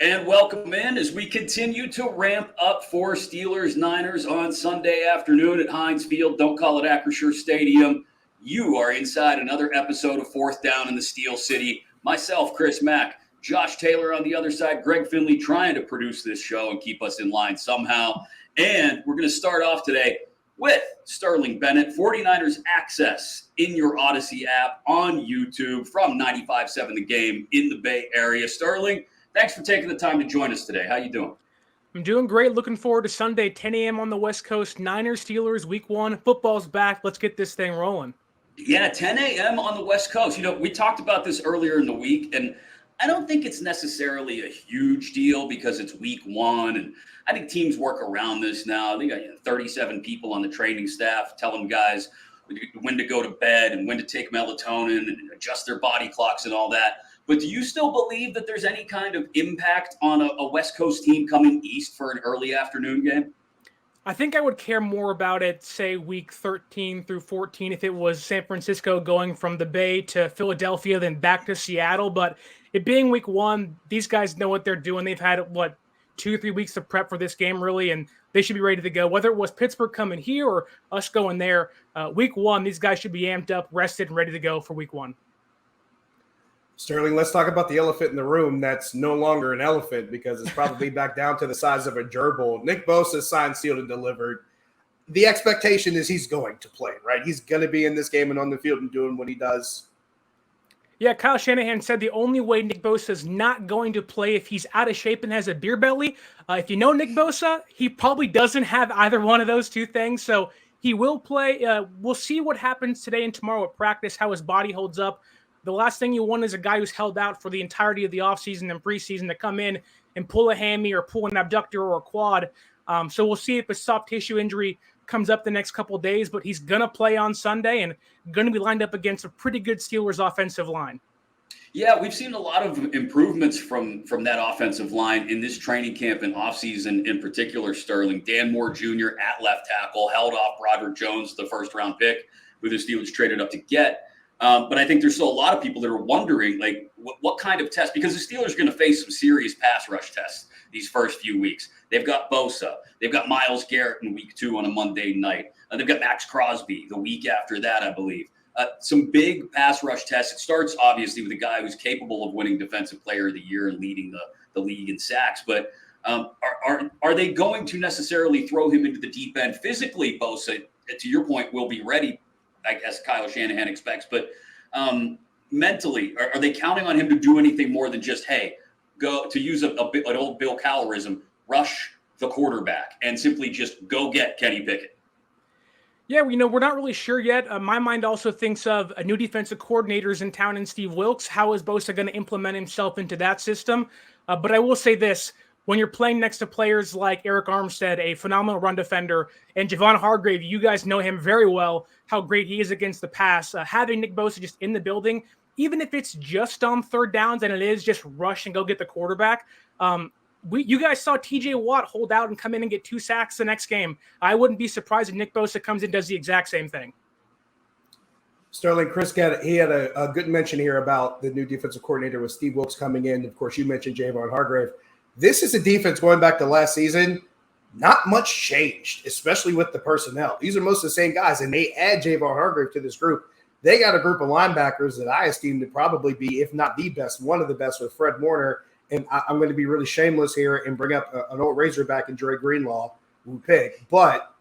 And welcome in as we continue to ramp up for Steelers-Niners on Sunday afternoon at Heinz Field. Don't call it Acrisure Stadium. You are inside another episode of Fourth Down in the Steel City. Myself, Chris Mack, Josh Taylor on the other side, Greg Finley trying to produce this show and keep us in line somehow. And we're going to start off today with Sterling Bennett, 49ers Access in your Odyssey app on YouTube from 95.7 The Game in the Bay Area. Sterling, thanks for taking the time to join us today. How you doing? I'm doing great. Looking forward to Sunday, 10 a.m. on the West Coast. Niners, Steelers, Week 1. Football's back. Let's get this thing rolling. Yeah, 10 a.m. on the West Coast. You know, we talked about this earlier in the week, and I don't think it's necessarily a huge deal because it's Week 1, and I think teams work around this now. They got 37 people on the training staff telling guys when to go to bed and when to take melatonin and adjust their body clocks and all that. But do you still believe that there's any kind of impact on a West Coast team coming east for an early afternoon game? I think I would care more about it, say, Week 13 through 14, if it was San Francisco going from the Bay to Philadelphia, then back to Seattle. But it being Week 1, these guys know what they're doing. They've had, 2 or 3 weeks of prep for this game, really, and they should be ready to go. Whether it was Pittsburgh coming here or us going there, Week 1, these guys should be amped up, rested, and ready to go for Week 1. Sterling, let's talk about the elephant in the room that's no longer an elephant because it's probably back down to the size of a gerbil. Nick Bosa signed, sealed, and delivered. The expectation is he's going to play, right? He's going to be in this game and on the field and doing what he does. Yeah, Kyle Shanahan said the only way Nick Bosa is not going to play if he's out of shape and has a beer belly. If you know Nick Bosa, he probably doesn't have either one of those two things, so he will play. We'll see what happens today and tomorrow at practice, how his body holds up. The last thing you want is a guy who's held out for the entirety of the offseason and preseason to come in and pull a hammy or pull an abductor or a quad. So we'll see if a soft tissue injury comes up the next couple of days, but he's going to play on Sunday and going to be lined up against a pretty good Steelers offensive line. Yeah, we've seen a lot of improvements from that offensive line in this training camp and offseason in particular, Sterling. Dan Moore Jr. at left tackle held off Broderick Jones, the first-round pick, who the Steelers traded up to get. But I think there's still a lot of people that are wondering, what kind of test, because the Steelers are going to face some serious pass rush tests these first few weeks. They've got Bosa. They've got Myles Garrett in Week 2 on a Monday night. They've got Max Crosby the week after that, I believe. Some big pass rush tests. It starts, obviously, with a guy who's capable of winning Defensive Player of the Year and leading the league in sacks. But are they going to necessarily throw him into the deep end? Physically, Bosa, to your point, will be ready, I guess Kyle Shanahan expects, but mentally, are they counting on him to do anything more than just, hey, go, to use an old Bill Cowlerism, rush the quarterback and simply just go get Kenny Pickett? Yeah, we're not really sure yet. My mind also thinks of a new defensive coordinators in town in Steve Wilks. How is Bosa going to implement himself into that system? But I will say this. When you're playing next to players like Eric Armstead, a phenomenal run defender, and Javon Hargrave, you guys know him very well, how great he is against the pass. Having Nick Bosa just in the building, even if it's just on third downs and it is just rush and go get the quarterback, you guys saw TJ Watt hold out and come in and get 2 sacks the next game. I wouldn't be surprised if Nick Bosa comes in and does the exact same thing. Sterling, Chris had a good mention here about the new defensive coordinator with Steve Wilks coming in. Of course, you mentioned Javon Hargrave. This is a defense going back to last season. Not much changed, especially with the personnel. These are most of the same guys, and they add Javon Hargrave to this group. They got a group of linebackers that I esteem to probably be, if not the best, one of the best with Fred Warner. And I'm going to be really shameless here and bring up an old Razorback and Dre Greenlaw, who picked. But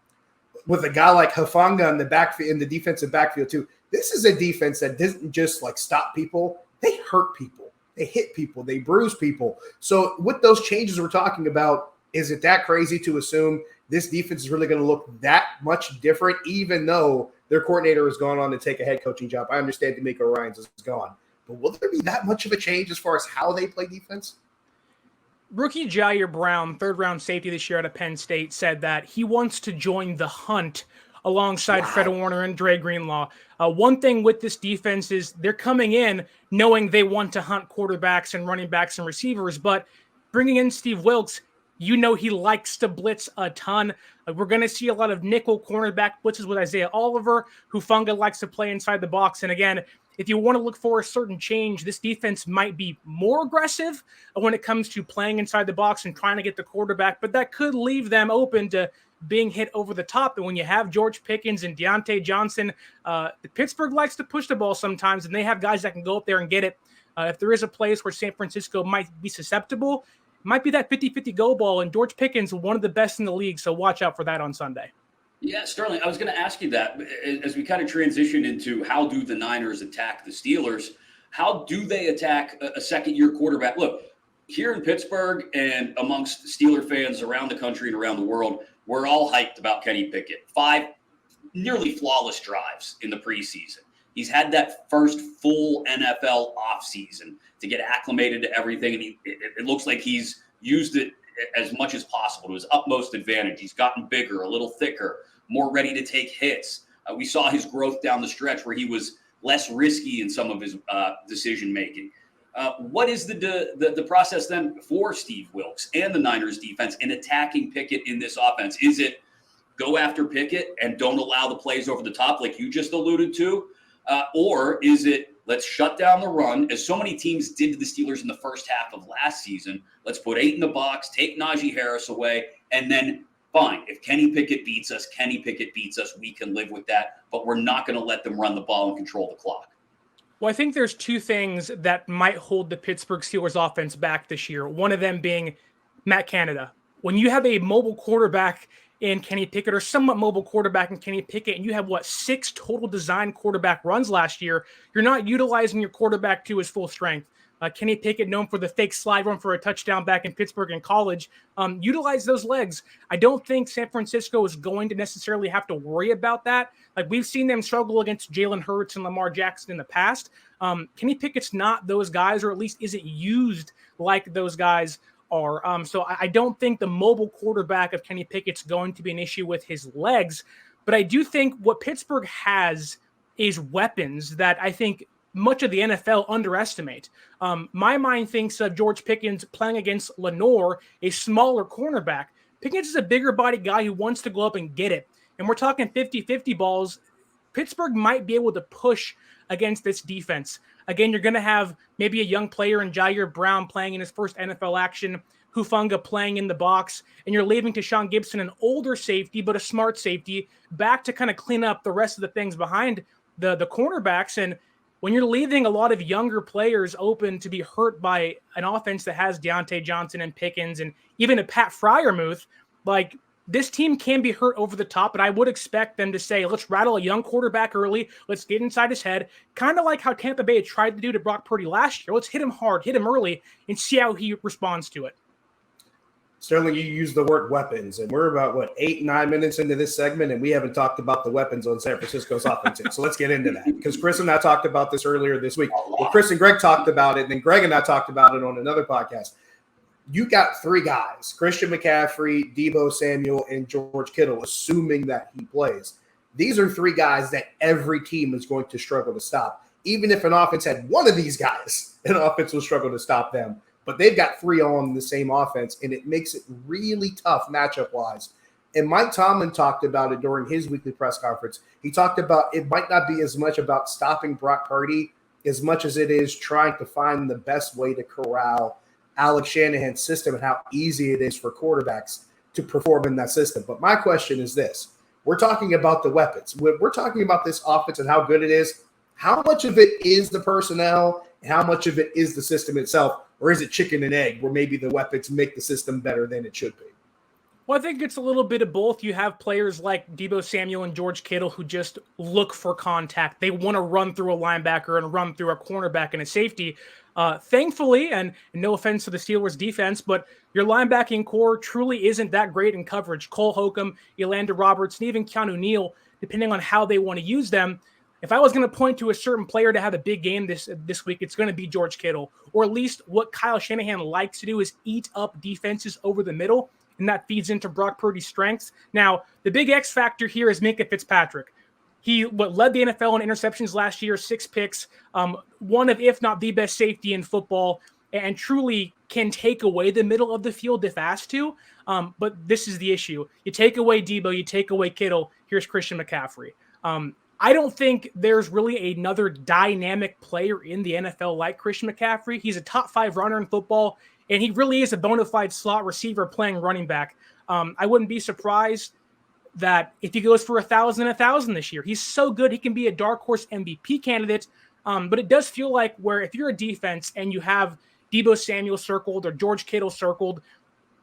with a guy like Hufanga in the backfield, in the defensive backfield too, this is a defense that doesn't just stop people; they hurt people. They hit people. They bruise people. So with those changes we're talking about, is it that crazy to assume this defense is really going to look that much different, even though their coordinator has gone on to take a head coaching job? I understand DeMeco Ryans is gone. But will there be that much of a change as far as how they play defense? Rookie Jair Brown, third-round safety this year out of Penn State, said that he wants to join the hunt alongside Fred Warner and Dre Greenlaw. One thing with this defense is they're coming in knowing they want to hunt quarterbacks and running backs and receivers, but bringing in Steve Wilks, he likes to blitz a ton. We're going to see a lot of nickel cornerback blitzes with Isaiah Oliver, who Funga likes to play inside the box. And again, if you want to look for a certain change, this defense might be more aggressive when it comes to playing inside the box and trying to get the quarterback, but that could leave them open to being hit over the top. And when you have George Pickens and Deontay Johnson, Pittsburgh likes to push the ball sometimes, and they have guys that can go up there and get it. If there is a place where San Francisco might be susceptible, it might be that 50-50 go ball, and George Pickens, one of the best in the league, so watch out for that on Sunday. Yeah, Sterling, I was going to ask you that as we kind of transition into how do the Niners attack the Steelers, how do they attack a second-year quarterback? Look, here in Pittsburgh and amongst Steeler fans around the country and around the world, we're all hyped about Kenny Pickett. 5 nearly flawless drives in the preseason. He's had that first full NFL offseason to get acclimated to everything, and it looks like he's used it as much as possible to his utmost advantage. He's gotten bigger, a little thicker, more ready to take hits. We saw his growth down the stretch where he was less risky in some of his decision-making. What is the process then for Steve Wilks and the Niners defense in attacking Pickett in this offense? Is it go after Pickett and don't allow the plays over the top like you just alluded to? Or is it let's shut down the run, as so many teams did to the Steelers in the first half of last season? Let's put 8 in the box, take Najee Harris away, and then fine. If Kenny Pickett beats us, we can live with that. But we're not going to let them run the ball and control the clock. Well, I think there's 2 things that might hold the Pittsburgh Steelers offense back this year. One of them being Matt Canada. When you have a mobile quarterback in Kenny Pickett, or somewhat mobile quarterback in Kenny Pickett, and you have 6 total design quarterback runs last year, you're not utilizing your quarterback to his full strength. Kenny Pickett, known for the fake slide run for a touchdown back in Pittsburgh in college, utilize those legs. I don't think San Francisco is going to necessarily have to worry about that. Like, we've seen them struggle against Jalen Hurts and Lamar Jackson in the past. Kenny Pickett's not those guys, or at least isn't used like those guys are. So I don't think the mobile quarterback of Kenny Pickett's going to be an issue with his legs. But I do think what Pittsburgh has is weapons that I think much of the NFL underestimate. My mind thinks of George Pickens playing against Lenore, a smaller cornerback. Pickens is a bigger body guy who wants to go up and get it. And we're talking 50-50 balls. Pittsburgh might be able to push against this defense. Again, you're going to have maybe a young player in Jair Brown playing in his first NFL action, Hufanga playing in the box, and you're leaving to Sean Gibson, an older safety, but a smart safety, back to kind of clean up the rest of the things behind the cornerbacks. And when you're leaving a lot of younger players open to be hurt by an offense that has Deontay Johnson and Pickens and even a Pat Freiermuth, like, this team can be hurt over the top, but I would expect them to say, let's rattle a young quarterback early. Let's get inside his head. Kind of like how Tampa Bay tried to do to Brock Purdy last year. Let's hit him hard, hit him early, and see how he responds to it. Sterling, you used the word weapons, and we're about, 8-9 minutes into this segment, and we haven't talked about the weapons on San Francisco's offense yet. So let's get into that, because Chris and I talked about this earlier this week. Well, Chris and Greg talked about it, and then Greg and I talked about it on another podcast. You got 3 guys, Christian McCaffrey, Deebo Samuel, and George Kittle, assuming that he plays. These are 3 guys that every team is going to struggle to stop. Even if an offense had one of these guys, an offense will struggle to stop them. But they've got 3 on the same offense, and it makes it really tough matchup-wise. And Mike Tomlin talked about it during his weekly press conference. He talked about it might not be as much about stopping Brock Purdy as much as it is trying to find the best way to corral Alex Shanahan's system and how easy it is for quarterbacks to perform in that system. But my question is this. We're talking about the weapons. We're talking about this offense and how good it is. How much of it is the personnel and how much of it is the system itself? Or is it chicken and egg where maybe the weapons make the system better than it should be? Well, I think it's a little bit of both. You have players like Deebo Samuel and George Kittle who just look for contact. They want to run through a linebacker and run through a cornerback and a safety. Thankfully, and no offense to the Steelers defense, but your linebacking core truly isn't that great in coverage. Cole Holcomb, Elandon Roberts, and even Keanu Neal, depending on how they want to use them. If I was going to point to a certain player to have a big game this week, it's going to be George Kittle. Or at least what Kyle Shanahan likes to do is eat up defenses over the middle, and that feeds into Brock Purdy's strengths. Now, the big X factor here is Minkah Fitzpatrick. He led the NFL in interceptions last year, 6 picks, one of, if not the best safety in football, and truly can take away the middle of the field if asked to. But this is the issue. You take away Deebo, you take away Kittle, here's Christian McCaffrey. I don't think there's really another dynamic player in the NFL like Christian McCaffrey. He's a top 5 runner in football, and he really is a bona fide slot receiver playing running back. I wouldn't be surprised that if he goes for 1,000 this year, he's so good he can be a dark horse MVP candidate. But it does feel like where if you're a defense and you have Deebo Samuel circled or George Kittle circled,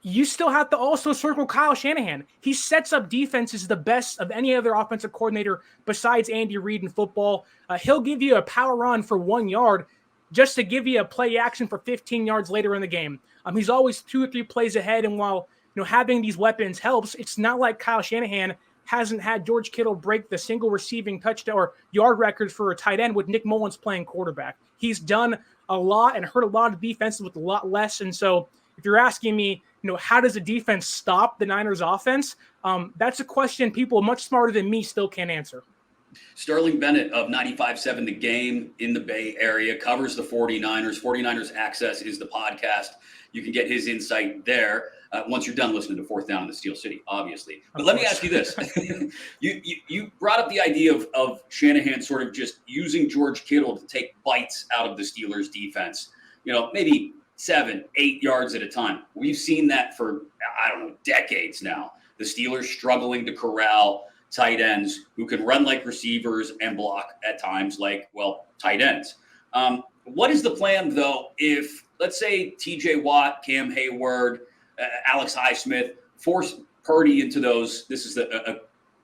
you still have to also circle Kyle Shanahan. He sets up defenses the best of any other offensive coordinator besides Andy Reid in football. He'll give you a power run for 1 yard just to give you a play action for 15 yards later in the game. He's always 2 or 3 plays ahead, and while having these weapons helps, it's not like Kyle Shanahan hasn't had George Kittle break the single receiving touchdown or yard record for a tight end with Nick Mullins playing quarterback. He's done a lot and hurt a lot of defenses with a lot less, and so if you're asking me, how does the defense stop the Niners offense? That's a question people much smarter than me still can't answer. Sterling Bennett of 95.7 The Game in the Bay Area covers the 49ers. 49ers Access is the podcast. You can get his insight there once you're done listening to Fourth Down in the Steel City, obviously. But let me ask you this. you brought up the idea of Shanahan sort of just using George Kittle to take bites out of the Steelers defense, maybe 7-8 yards at a time. We've seen that for, decades now. The Steelers struggling to corral tight ends who can run like receivers and block at times like, tight ends. What is the plan, though, if, let's say, TJ Watt, Cam Hayward, Alex Highsmith force Purdy into those, this is a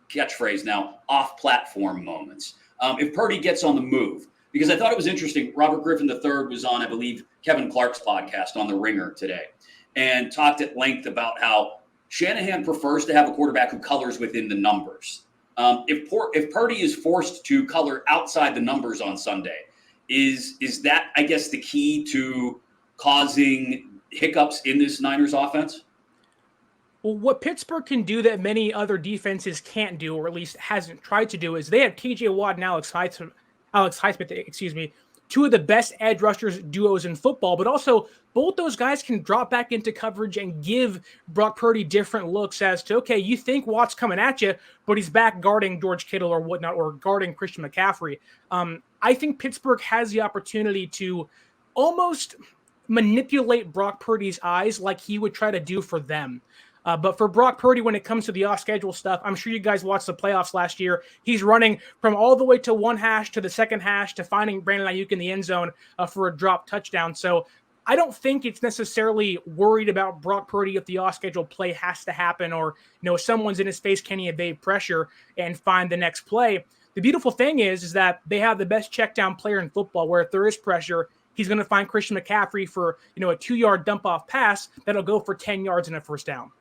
catchphrase now, off-platform moments. If Purdy gets on the move, because I thought it was interesting, Robert Griffin III was on, I believe, Kevin Clark's podcast on The Ringer today and talked at length about how Shanahan prefers to have a quarterback who colors within the numbers. If Purdy is forced to color outside the numbers on Sunday, is that, I guess, the key to causing hiccups in this Niners offense? Well, what Pittsburgh can do that many other defenses can't do, or at least hasn't tried to do, is they have TJ Watt and Alex Highsmith, 2 of the best edge rushers duos in football, but also both those guys can drop back into coverage and give Brock Purdy different looks as to, okay, you think Watt's coming at you, but he's back guarding George Kittle or whatnot, or guarding Christian McCaffrey. I think Pittsburgh has the opportunity to almost manipulate Brock Purdy's eyes like he would try to do for them. But for Brock Purdy, when it comes to the off-schedule stuff, I'm sure you guys watched the playoffs last year. He's running from all the way to one hash to the second hash to finding Brandon Ayuk in the end zone for a drop touchdown. So I don't think it's necessarily worried about Brock Purdy if the off-schedule play has to happen or, someone's in his face, can he evade pressure and find the next play? The beautiful thing is that they have the best check-down player in football where if there is pressure, he's going to find Christian McCaffrey for, a 2-yard dump-off pass that'll go for 10 yards and a first down.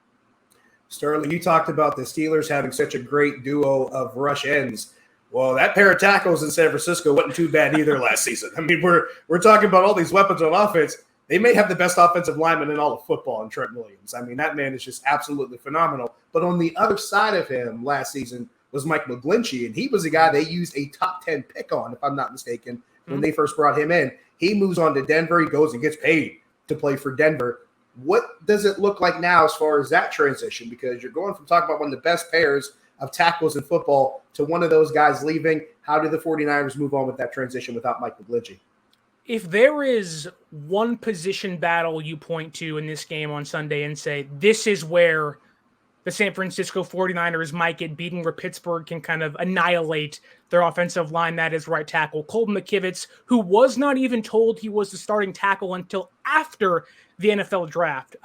Sterling, you talked about the Steelers having such a great duo of rush ends. Well, that pair of tackles in San Francisco wasn't too bad either last season. I mean, we're talking about all these weapons on offense. They may have the best offensive lineman in all of football in Trent Williams. I mean, that man is just absolutely phenomenal. But on the other side of him last season was Mike McGlinchey, and he was a guy they used a top 10 pick on, if I'm not mistaken, when they first brought him in. He moves on to Denver. He goes and gets paid to play for Denver. What does it look like now as far as that transition? Because you're going from talking about one of the best pairs of tackles in football to one of those guys leaving. How do the 49ers move on with that transition without Mike McGlinchey? If there is one position battle you point to in this game on Sunday and say, this is where the San Francisco 49ers might get beaten, where Pittsburgh can kind of annihilate their offensive line, that is right tackle Colton McKivitz, who was not even told he was the starting tackle until after the NFL draft.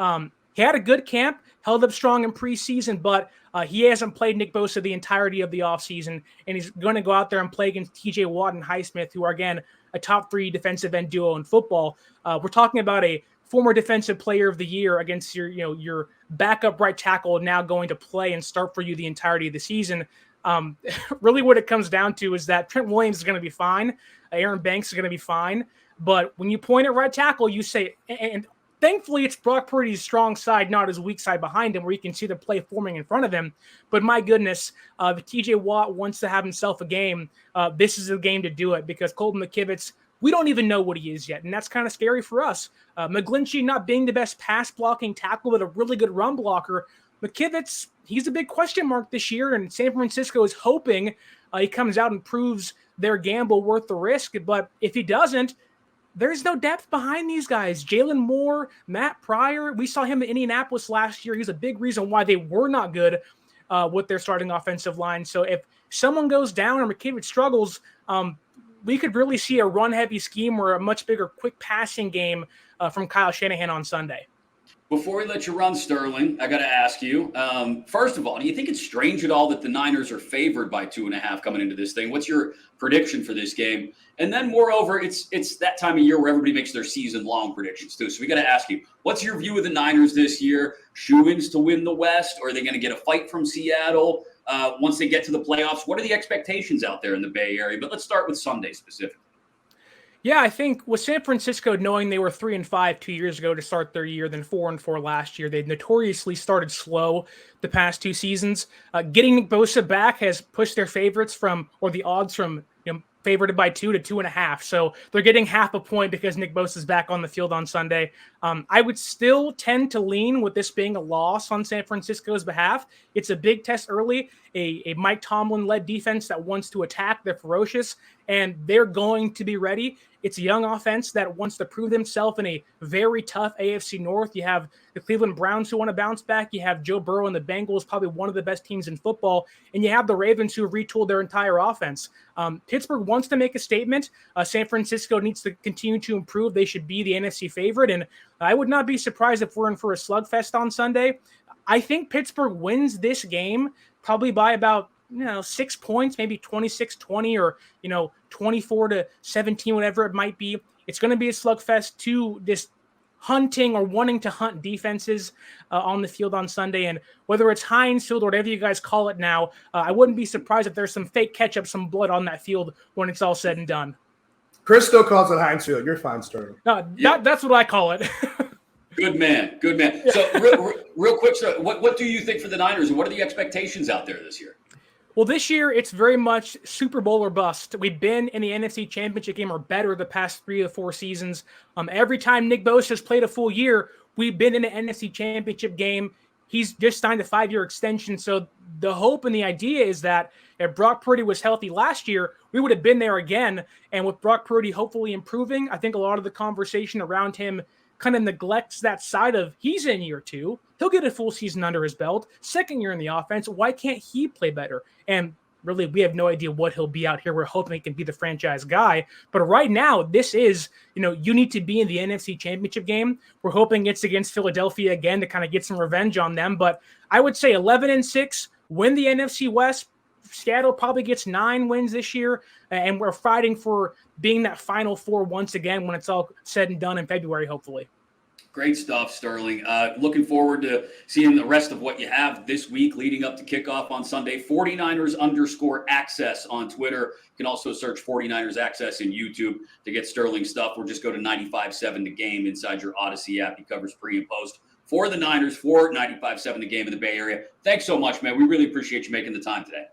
He had a good camp, held up strong in preseason, but he hasn't played Nick Bosa the entirety of the offseason, and he's going to go out there and play against TJ Watt and Highsmith, who are, again, a top 3 defensive end duo in football. We're talking about a former defensive player of the year against your backup right tackle now going to play and start for you the entirety of the season. Really what it comes down to is that Trent Williams is going to be fine. Aaron Banks is going to be fine. But when you point at right tackle, you say, and thankfully it's Brock Purdy's strong side, not his weak side behind him, where you can see the play forming in front of him. But my goodness, the TJ Watt wants to have himself a game. This is a game to do it because Colton McKivitz, we don't even know what he is yet, and that's kind of scary for us. McGlinchey not being the best pass-blocking tackle, but a really good run blocker. McKivitz, he's a big question mark this year, and San Francisco is hoping he comes out and proves their gamble worth the risk. But if he doesn't, there's no depth behind these guys. Jalen Moore, Matt Pryor, we saw him in Indianapolis last year. He's a big reason why they were not good with their starting offensive line. So if someone goes down or McKivitt struggles, we could really see a run-heavy scheme or a much bigger quick passing game from Kyle Shanahan on Sunday. Before we let you run, Sterling, I got to ask you, first of all, do you think it's strange at all that the Niners are favored by 2.5 coming into this thing? What's your prediction for this game? And then moreover, it's that time of year where everybody makes their season-long predictions too. So we got to ask you, what's your view of the Niners this year? Shoo-ins to win the West? Or are they going to get a fight from Seattle once they get to the playoffs? What are the expectations out there in the Bay Area? But let's start with Sunday specifically. Yeah, I think with San Francisco knowing they were 3-5 2 years ago to start their year, then 4-4 last year, they notoriously started slow the past 2 seasons. Getting Nick Bosa back has pushed their favorites the odds from favored by 2 to 2.5. So they're getting half a point because Nick Bosa is back on the field on Sunday. I would still tend to lean with this being a loss on San Francisco's behalf. It's a big test early, a Mike Tomlin-led defense that wants to attack. They're ferocious, and they're going to be ready. It's a young offense that wants to prove themselves in a very tough AFC North. You have the Cleveland Browns who want to bounce back. You have Joe Burrow and the Bengals, probably one of the best teams in football. And you have the Ravens who have retooled their entire offense. Pittsburgh wants to make a statement. San Francisco needs to continue to improve. They should be the NFC favorite. And I would not be surprised if we're in for a slugfest on Sunday. I think Pittsburgh wins this game probably by about 6 points, maybe 26-20 or 24-17, whatever it might be. It's going to be a slugfest to this hunting or wanting to hunt defenses on the field on Sunday. And whether it's Heinz Field or whatever you guys call it now, I wouldn't be surprised if there's some fake ketchup, some blood on that field when it's all said and done. Chris still calls it Heinz Field. You're fine, Sterling. No, that's what I call it. Good man. Good man. So real quick, so what do you think for the Niners, and what are the expectations out there this year? Well, this year, it's very much Super Bowl or bust. We've been in the NFC Championship game or better the past 3 to 4 seasons. Every time Nick Bosa has played a full year, we've been in an NFC Championship game. He's just signed a 5-year extension. So the hope and the idea is that if Brock Purdy was healthy last year, we would have been there again. And with Brock Purdy hopefully improving, I think a lot of the conversation around him kind of neglects that side of he's in year 2. He'll get a full season under his belt. 2nd year in the offense. Why can't he play better? And really, we have no idea what he'll be out here. We're hoping he can be the franchise guy. But right now, this is, you need to be in the NFC Championship game. We're hoping it's against Philadelphia again to kind of get some revenge on them. But I would say 11-6, win the NFC West. Seattle probably gets 9 wins this year. And we're fighting for being that Final 4 once again when it's all said and done in February, hopefully. Great stuff, Sterling. Looking forward to seeing the rest of what you have this week leading up to kickoff on Sunday. 49ers_access on Twitter. You can also search 49ers Access in YouTube to get Sterling stuff, or just go to 95.7 The Game inside your Odyssey app. He covers pre and post for the Niners for 95.7 The Game in the Bay Area. Thanks so much, man. We really appreciate you making the time today.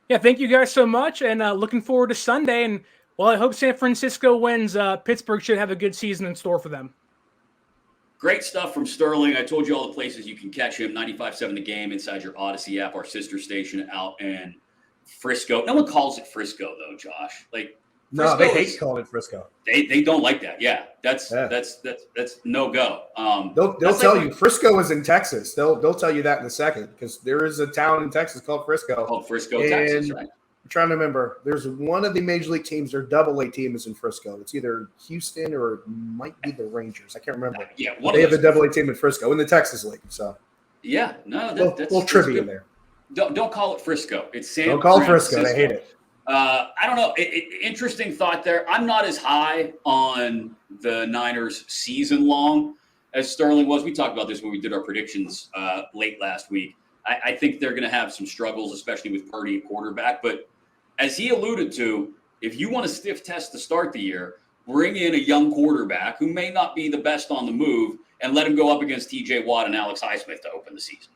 Yeah, thank you guys so much, and looking forward to Sunday. And, well, I hope San Francisco wins. Pittsburgh should have a good season in store for them. Great stuff from Sterling. I told you all the places you can catch him. 95.7 The Game inside your Odyssey app, our sister station out in Frisco. No one calls it Frisco, though, Josh. No, they hate calling it Frisco. They don't like that. Yeah, that's no go. They'll tell you Frisco is in Texas. They'll tell you that in a second, because there is a town in Texas called Frisco. Called Frisco, Texas, right? I'm trying to remember. There's one of the major league teams, their AA team is in Frisco. It's either Houston or it might be the Rangers. I can't remember. Yeah, they have a AA team in Frisco in the Texas League. So yeah, no, that's little trivia there. Don't call it Frisco. It's San Don't call it Francisco. Frisco. They hate it. I don't know. Interesting thought there. I'm not as high on the Niners season long as Sterling was. We talked about this when we did our predictions late last week. I think they're going to have some struggles, especially with Purdy at quarterback. But as he alluded to, if you want a stiff test to start the year, bring in a young quarterback who may not be the best on the move and let him go up against T.J. Watt and Alex Highsmith to open the season.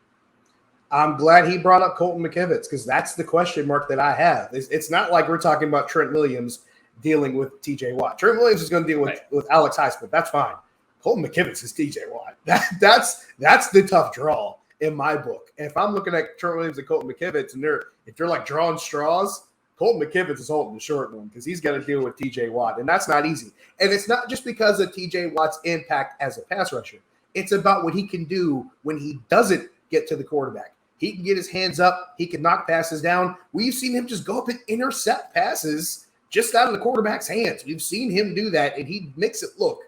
I'm glad he brought up Colton McKivitz, because that's the question mark that I have. It's not like we're talking about Trent Williams dealing with T.J. Watt. Trent Williams is going to deal with Alex Highsmith. That's fine. Colton McKivitz is T.J. Watt. That's the tough draw in my book. And if I'm looking at Trent Williams and Colton McKivitz, and if they're like drawing straws, Colton McKivitz is holding the short one because he's got to deal with TJ Watt, and that's not easy. And it's not just because of TJ Watt's impact as a pass rusher. It's about what he can do when he doesn't get to the quarterback. He can get his hands up. He can knock passes down. We've seen him just go up and intercept passes just out of the quarterback's hands. We've seen him do that, and he makes it look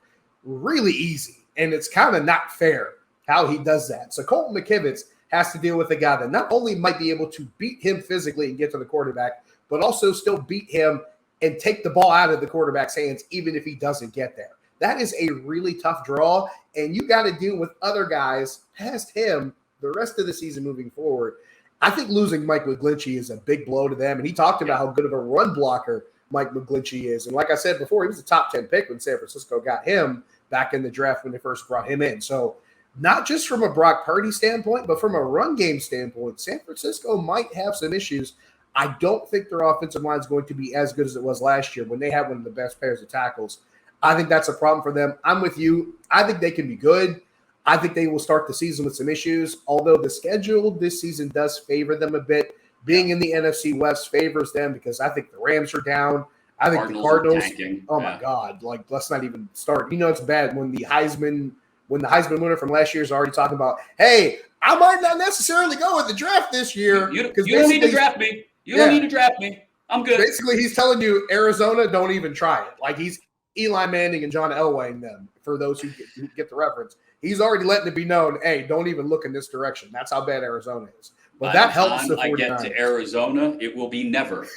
really easy. And it's kind of not fair how he does that. So Colton McKivitz has to deal with a guy that not only might be able to beat him physically and get to the quarterback, but also still beat him and take the ball out of the quarterback's hands, even if he doesn't get there. That is a really tough draw, and you got to deal with other guys past him the rest of the season moving forward. I think losing Mike McGlinchey is a big blow to them, and he talked about how good of a run blocker Mike McGlinchey is. And like I said before, he was a top 10 pick when San Francisco got him back in the draft when they first brought him in. So not just from a Brock Purdy standpoint, but from a run game standpoint, San Francisco might have some issues. I don't think their offensive line is going to be as good as it was last year when they had one of the best pairs of tackles. I think that's a problem for them. I'm with you. I think they can be good. I think they will start the season with some issues, although the schedule this season does favor them a bit. Being in the NFC West favors them because I think the Rams are down. I think the Cardinals, my God, like let's not even start. You know it's bad when the Heisman winner from last year is already talking about, hey, I might not necessarily go with the draft this year. You don't need to draft me. You don't need to draft me. I'm good. Basically, he's telling you, Arizona, don't even try it. Like he's Eli Manning and John Elwaying them, for those who get the reference. He's already letting it be known, hey, don't even look in this direction. That's how bad Arizona is. But that helps the 49ers. I get to Arizona, it will be never.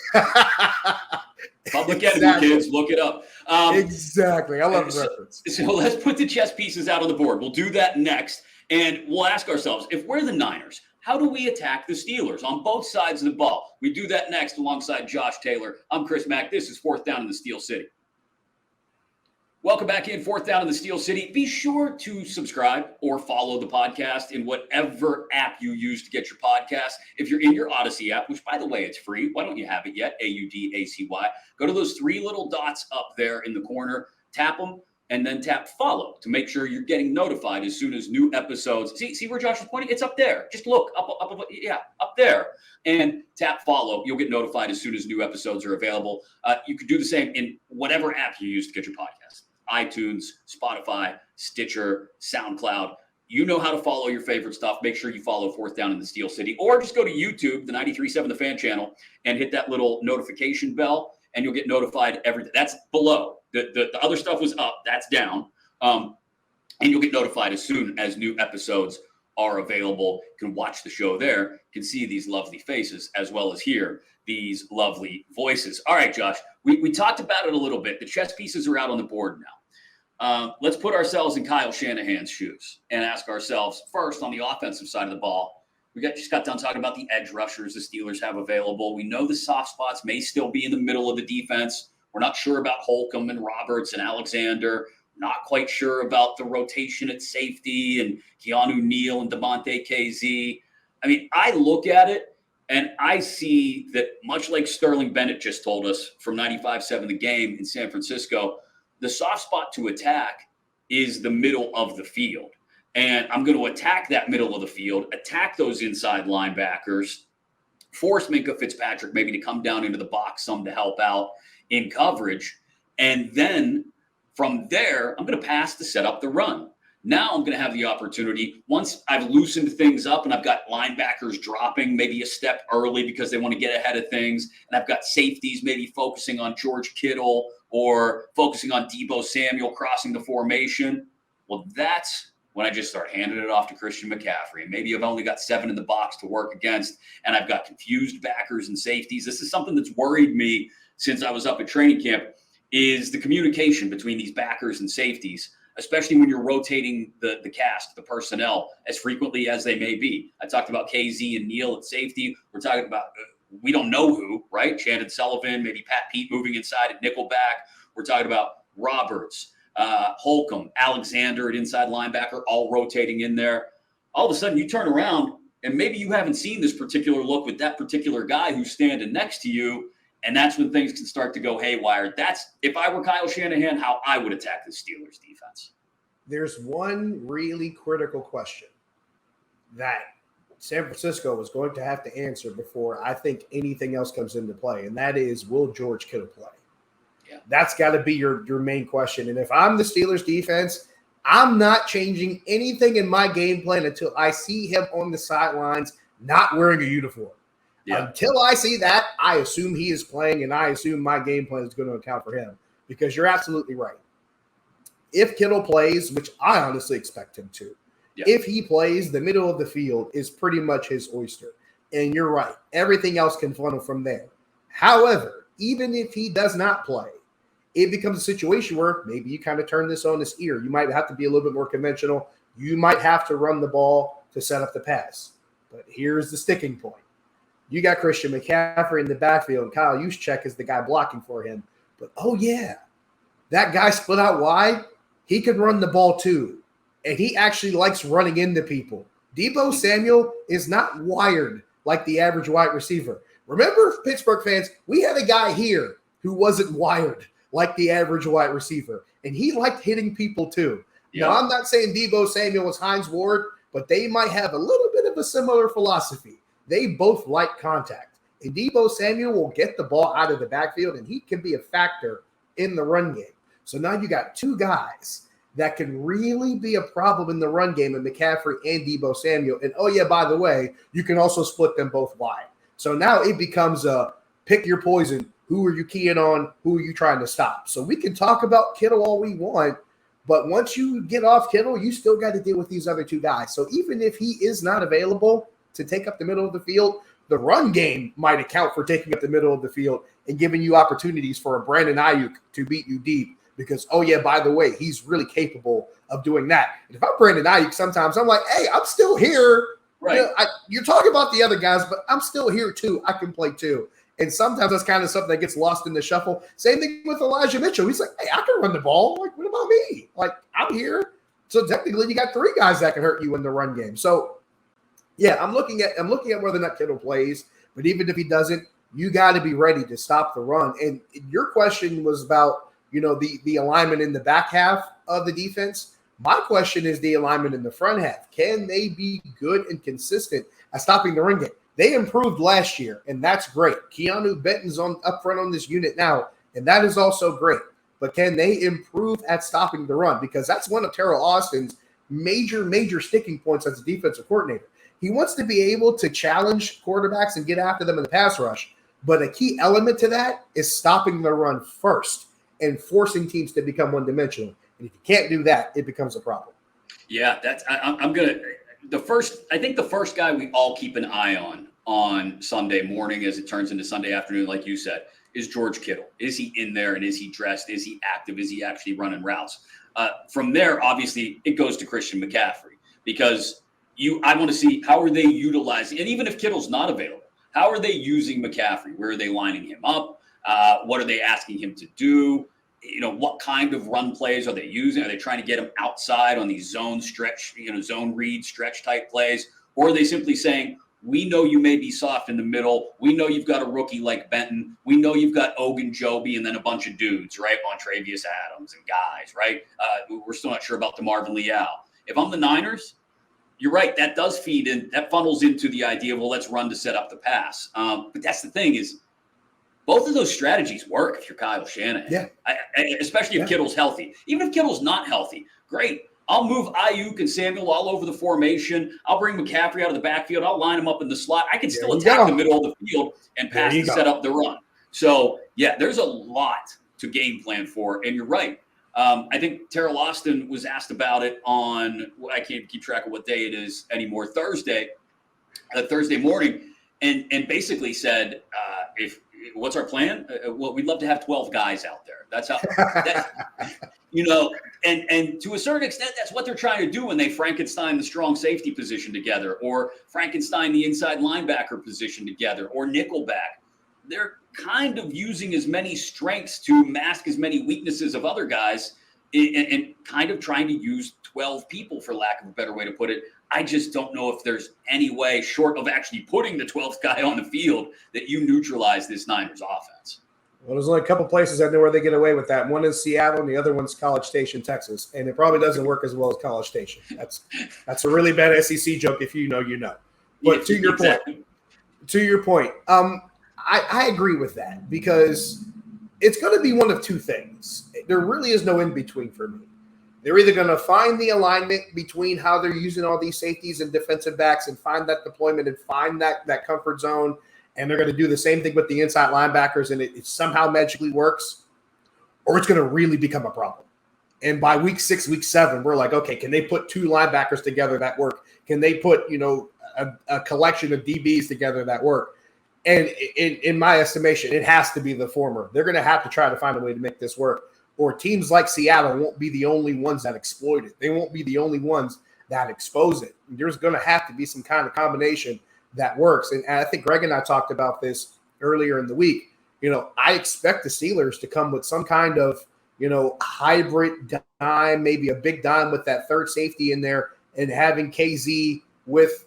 Public Enemy, kids, look it up. Exactly. I love the reference. So let's put the chess pieces out on the board. We'll do that next. And we'll ask ourselves, if we're the Niners, how do we attack the Steelers on both sides of the ball? We do that next alongside Josh Taylor. I'm Chris Mack. This is Fourth Down in the Steel City. Welcome back in Fourth Down in the Steel City. Be sure to subscribe or follow the podcast in whatever app you use to get your podcast. If you're in your Odyssey app, which, by the way, it's free. Why don't you have it yet? AUDACY. Go to those three little dots up there in the corner, tap them, and then tap follow to make sure you're getting notified as soon as new episodes. See where Josh is pointing? It's up there. Just look up there, and tap follow. You'll get notified as soon as new episodes are available. You could do the same in whatever app you use to get your podcast. iTunes, Spotify, Stitcher, SoundCloud. You know how to follow your favorite stuff. Make sure you follow Fourth Down in the Steel City, or just go to YouTube, the 93.7 The Fan channel, and hit that little notification bell, and you'll get notified every. That's below. The other stuff was up. That's down. And you'll get notified as soon as new episodes are available. You can watch the show there. You can see these lovely faces as well as hear these lovely voices. All right, Josh, we talked about it a little bit. The chess pieces are out on the board now. Let's put ourselves in Kyle Shanahan's shoes and ask ourselves first on the offensive side of the ball. Just got done talking about the edge rushers the Steelers have available. We know the soft spots may still be in the middle of the defense. We're not sure about Holcomb and Roberts and Alexander. Not quite sure about the rotation at safety and Keanu Neal and Devontae KZ. I mean, I look at it and I see that much like Sterling Bennett just told us from 95.7 The Game in San Francisco, the soft spot to attack is the middle of the field. And I'm going to attack that middle of the field, attack those inside linebackers, force Minkah Fitzpatrick maybe to come down into the box some to help out in coverage. And then from there, I'm going to pass to set up the run. Now I'm going to have the opportunity, once I've loosened things up and I've got linebackers dropping maybe a step early because they want to get ahead of things, and I've got safeties maybe focusing on George Kittle or focusing on Deebo Samuel crossing the formation, well, that's when I just start handing it off to Christian McCaffrey. And maybe I've only got 7 in the box to work against, and I've got confused backers and safeties. This is something that's worried me since I was up at training camp, is the communication between these backers and safeties, especially when you're rotating the cast, the personnel, as frequently as they may be. I talked about KZ and Neal at safety. We're talking about, we don't know who, right? Shannon Sullivan, maybe Pat Pete moving inside at nickelback. We're talking about Roberts, Holcomb, Alexander at inside linebacker, all rotating in there. All of a sudden you turn around and maybe you haven't seen this particular look with that particular guy who's standing next to you. And that's when things can start to go haywire. That's, if I were Kyle Shanahan, how I would attack the Steelers defense. There's one really critical question that San Francisco is going to have to answer before I think anything else comes into play, and that is, will George Kittle play? Yeah. That's got to be your main question. And if I'm the Steelers defense, I'm not changing anything in my game plan until I see him on the sidelines not wearing a uniform. Yeah. Until I see that, I assume he is playing, and I assume my game plan is going to account for him, because you're absolutely right. If Kittle plays, which I honestly expect him to, if he plays, the middle of the field is pretty much his oyster. And you're right. Everything else can funnel from there. However, even if he does not play, it becomes a situation where maybe you kind of turn this on its ear. You might have to be a little bit more conventional. You might have to run the ball to set up the pass. But here's the sticking point. You got Christian McCaffrey in the backfield, and Kyle Juszczyk is the guy blocking for him. But, oh, yeah, that guy split out wide, he could run the ball too. And he actually likes running into people. Deebo Samuel is not wired like the average wide receiver. Remember, Pittsburgh fans, we had a guy here who wasn't wired like the average wide receiver, and he liked hitting people too. Yeah. Now, I'm not saying Deebo Samuel was Hines Ward, but they might have a little bit of a similar philosophy. They both like contact. And Deebo Samuel will get the ball out of the backfield, and he can be a factor in the run game. So now you got two guys that can really be a problem in the run game, and McCaffrey and Deebo Samuel. And, oh, yeah, by the way, you can also split them both wide. So now it becomes a pick your poison. Who are you keying on? Who are you trying to stop? So we can talk about Kittle all we want, but once you get off Kittle, you still got to deal with these other two guys. So even if he is not available to take up the middle of the field, the run game might account for taking up the middle of the field and giving you opportunities for a Brandon Ayuk to beat you deep. Because, oh, yeah, by the way, he's really capable of doing that. And if I'm Brandon Ayuk, sometimes I'm like, hey, I'm still here. Right. You know, you're talking about the other guys, but I'm still here too. I can play too. And sometimes that's kind of something that gets lost in the shuffle. Same thing with Elijah Mitchell. He's like, hey, I can run the ball. Like, what about me? Like, I'm here. So technically you got three guys that can hurt you in the run game. So, yeah, I'm looking at whether or not Kittle plays. But even if he doesn't, you got to be ready to stop the run. And your question was about, you know, the alignment in the back half of the defense. My question is the alignment in the front half. Can they be good and consistent at stopping the run game? They improved last year, and that's great. Keanu Benton's up front on this unit now, and that is also great. But can they improve at stopping the run? Because that's one of Terrell Austin's major sticking points as a defensive coordinator. He wants to be able to challenge quarterbacks and get after them in the pass rush. But a key element to that is stopping the run first and forcing teams to become one-dimensional. And if you can't do that, it becomes a problem. Yeah, I think the first guy we all keep an eye on Sunday morning as it turns into Sunday afternoon, like you said, is George Kittle. Is he in there, and is he dressed? Is he active? Is he actually running routes? From there, obviously, it goes to Christian McCaffrey, because I want to see how are they utilizing, and even if Kittle's not available, how are they using McCaffrey? Where are they lining him up? What are they asking him to do? You know, what kind of run plays are they using? Are they trying to get him outside on these zone read stretch type plays? Or are they simply saying, we know you may be soft in the middle. We know you've got a rookie like Benton. We know you've got Ogunjobi and then a bunch of dudes, right? Montravius Adams and guys, right? We're still not sure about DeMarvin Leal. If I'm the Niners, you're right. That does feed in. That funnels into the idea of, well, let's run to set up the pass. But that's the thing is, both of those strategies work if you're Kyle Shanahan. Yeah. Especially if Kittle's healthy. Even if Kittle's not healthy, great. I'll move Ayuk and Samuel all over the formation. I'll bring McCaffrey out of the backfield. I'll line him up in the slot. I can still attack the middle of the field and pass to set up the run. So, yeah, there's a lot to game plan for. And you're right. I think Terrell Austin was asked about it on, I can't keep track of what day it is anymore, Thursday morning, and basically said, what's our plan? Well, we'd love to have 12 guys out there. That's how, and to a certain extent, that's what they're trying to do when they Frankenstein the strong safety position together, or Frankenstein the inside linebacker position together, or nickelback. They're kind of using as many strengths to mask as many weaknesses of other guys, and kind of trying to use 12 people, for lack of a better way to put it. I just don't know if there's any way, short of actually putting the 12th guy on the field, that you neutralize this Niners offense. Well, there's only a couple places I know where they get away with that. One is Seattle, and the other one's College Station, Texas. And it probably doesn't work as well as College Station. That's a really bad SEC joke. If you know, you know. But to your point, I agree with that because it's going to be one of two things. There really is no in between for me. They're either going to find the alignment between how they're using all these safeties and defensive backs and find that deployment and find that comfort zone, and they're going to do the same thing with the inside linebackers, and it somehow magically works, or it's going to really become a problem. And by week 6, week 7, we're like, okay, can they put 2 linebackers together that work? Can they put, a collection of DBs together that work? And in my estimation, it has to be the former. They're going to have to try to find a way to make this work. Or teams like Seattle won't be the only ones that exploit it. They won't be the only ones that expose it. There's going to have to be some kind of combination that works. And I think Greg and I talked about this earlier in the week. I expect the Steelers to come with some kind of, hybrid dime, maybe a big dime with that third safety in there, and having KZ with,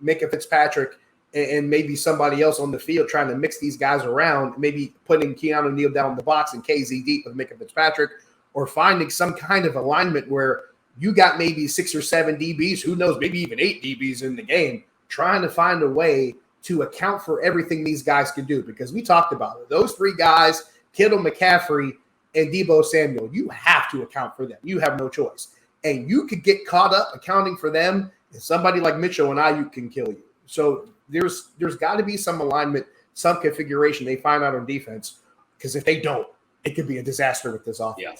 Micah Fitzpatrick and maybe somebody else on the field trying to mix these guys around, maybe putting Keanu Neal down in the box and KZ deep with Micah Fitzpatrick, or finding some kind of alignment where you got maybe 6 or 7 DBs, who knows, maybe even 8 DBs in the game, trying to find a way to account for everything these guys can do. Because we talked about it. Those 3 guys, Kittle, McCaffrey, and Deebo Samuel, you have to account for them. You have no choice. And you could get caught up accounting for them, and somebody like Mitchell and Ayuk can kill you. So there's got to be some alignment, some configuration they find out on defense, because if they don't, it could be a disaster with this offense. Yeah.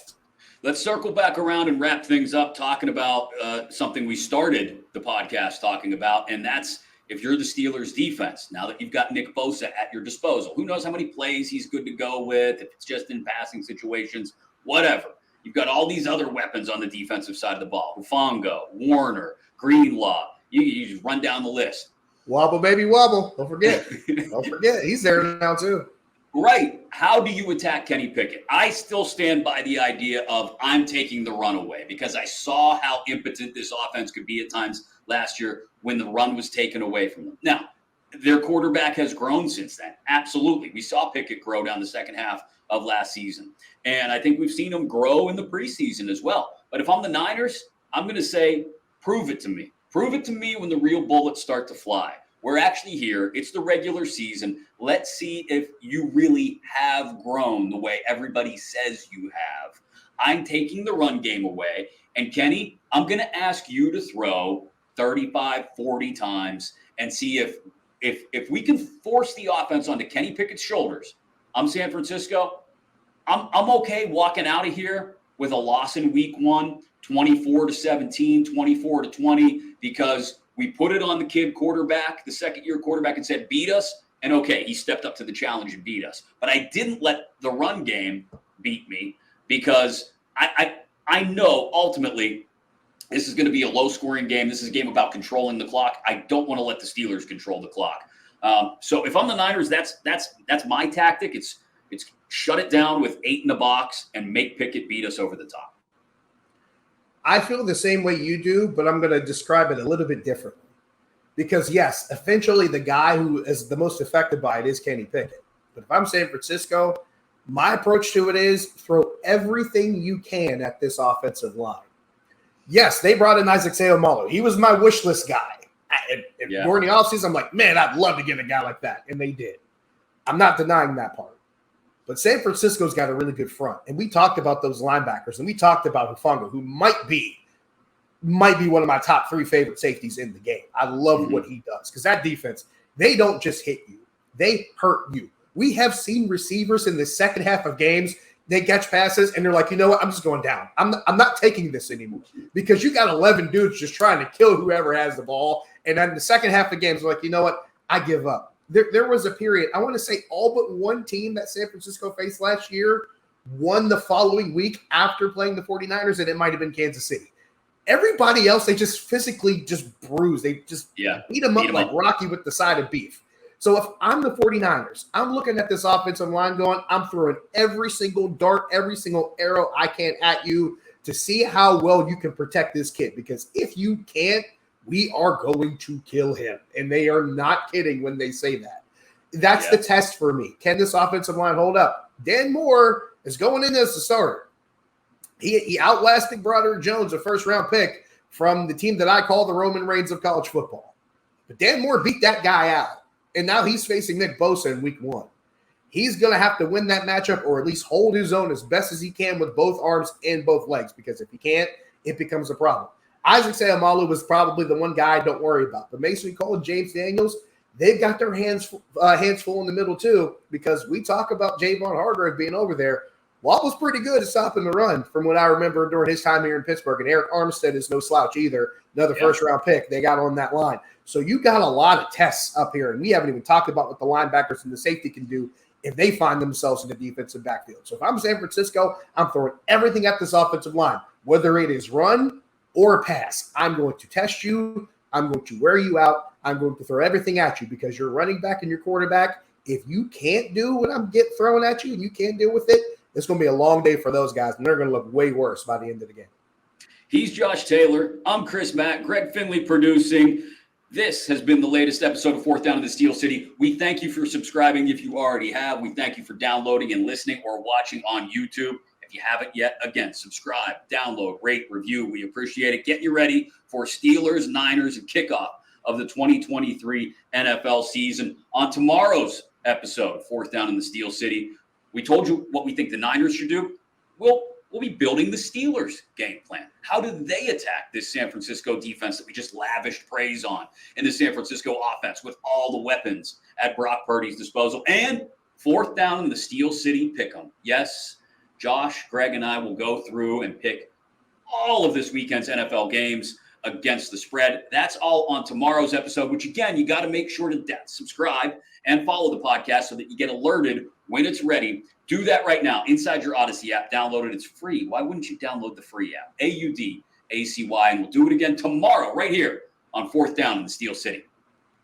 Let's circle back around and wrap things up talking about something we started the podcast talking about, and that's if you're the Steelers defense, now that you've got Nick Bosa at your disposal. Who knows how many plays he's good to go with, if it's just in passing situations, whatever. You've got all these other weapons on the defensive side of the ball. Hufango, Warner, Greenlaw. You just run down the list. Wobble, baby, wobble. Don't forget. He's there now, too. Right. How do you attack Kenny Pickett? I still stand by the idea of I'm taking the run away because I saw how impotent this offense could be at times last year when the run was taken away from them. Now, their quarterback has grown since then. Absolutely. We saw Pickett grow down the second half of last season. And I think we've seen him grow in the preseason as well. But if I'm the Niners, I'm going to say, prove it to me. Prove it to me when the real bullets start to fly. We're actually here. It's the regular season. Let's see if you really have grown the way everybody says you have. I'm taking the run game away. And Kenny, I'm going to ask you to throw 35, 40 times and see if we can force the offense onto Kenny Pickett's shoulders. I'm San Francisco. I'm okay walking out of here with a loss in week 1, 24-17, 24-20, because we put it on the kid quarterback, the second-year quarterback, and said, beat us. And okay, he stepped up to the challenge and beat us. But I didn't let the run game beat me because I know ultimately this is going to be a low-scoring game. This is a game about controlling the clock. I don't want to let the Steelers control the clock. So if I'm the Niners, that's my tactic. It's shut it down with 8 in the box and make Pickett beat us over the top. I feel the same way you do, but I'm going to describe it a little bit differently. Because, yes, eventually the guy who is the most affected by it is Kenny Pickett. But if I'm San Francisco, my approach to it is throw everything you can at this offensive line. Yes, they brought in Isaac Seumalo. He was my wish list guy. During the offseason, I'm like, man, I'd love to get a guy like that. And they did. I'm not denying that part. But San Francisco's got a really good front. And we talked about those linebackers, and we talked about Hufango, who might be one of my top 3 favorite safeties in the game. I love what he does because that defense, they don't just hit you. They hurt you. We have seen receivers in the second half of games, they catch passes, and they're like, you know what, I'm just going down. I'm not taking this anymore because you got 11 dudes just trying to kill whoever has the ball. And then the second half of games, like, you know what, I give up. There was a period, I want to say all but one team that San Francisco faced last year won the following week after playing the 49ers, and it might have been Kansas City. Everybody else, they just physically just bruised. They just beat them up like Rocky with the side of beef. So if I'm the 49ers, I'm looking at this offensive line going, I'm throwing every single dart, every single arrow I can at you to see how well you can protect this kid. Because if you can't, we are going to kill him. And they are not kidding when they say that. That's the test for me. Can this offensive line hold up? Dan Moore is going in as the starter. He outlasted Broderick Jones, a first-round pick from the team that I call the Roman Reigns of college football. But Dan Moore beat that guy out. And now he's facing Nick Bosa in week 1. He's going to have to win that matchup or at least hold his own as best as he can with both arms and both legs, because if he can't, it becomes a problem. Isaac Seumalo was probably the one guy I don't worry about. But Mason Cole and James Daniels, they've got their hands full in the middle too, because we talk about Javon Hargrave being over there. Watt was pretty good at stopping the run from what I remember during his time here in Pittsburgh. And Eric Armstead is no slouch either. Another first-round pick they got on that line. So you got a lot of tests up here, and we haven't even talked about what the linebackers and the safety can do if they find themselves in the defensive backfield. So if I'm San Francisco, I'm throwing everything at this offensive line, whether it is run or pass. I'm going to test you. I'm going to wear you out. I'm going to throw everything at you because your running back and your quarterback, if you can't do what I'm throwing at you and you can't deal with it, it's going to be a long day for those guys, and they're going to look way worse by the end of the game. He's Josh Taylor. I'm Chris Mack. Greg Finley producing. This has been the latest episode of Fourth Down in the Steel City. We thank you for subscribing if you already have. We thank you for downloading and listening or watching on YouTube. If you haven't yet, again, subscribe, download, rate, review. We appreciate it. Get you ready for Steelers, Niners, and kickoff of the 2023 NFL season. On tomorrow's episode of Fourth Down in the Steel City, we told you what we think the Niners should do. We'll be building the Steelers' game plan. How do they attack this San Francisco defense that we just lavished praise on in the San Francisco offense with all the weapons at Brock Purdy's disposal? And fourth down in the Steel City pick'em. Yes, Josh, Greg, and I will go through and pick all of this weekend's NFL games against the spread. That's all on tomorrow's episode, which, again, you got to make sure to subscribe and follow the podcast so that you get alerted when it's ready. Do that right now inside your Odyssey app. Download it. It's free. Why wouldn't you download the free app? AUDACY. And we'll do it again tomorrow right here on Fourth Down in the Steel City.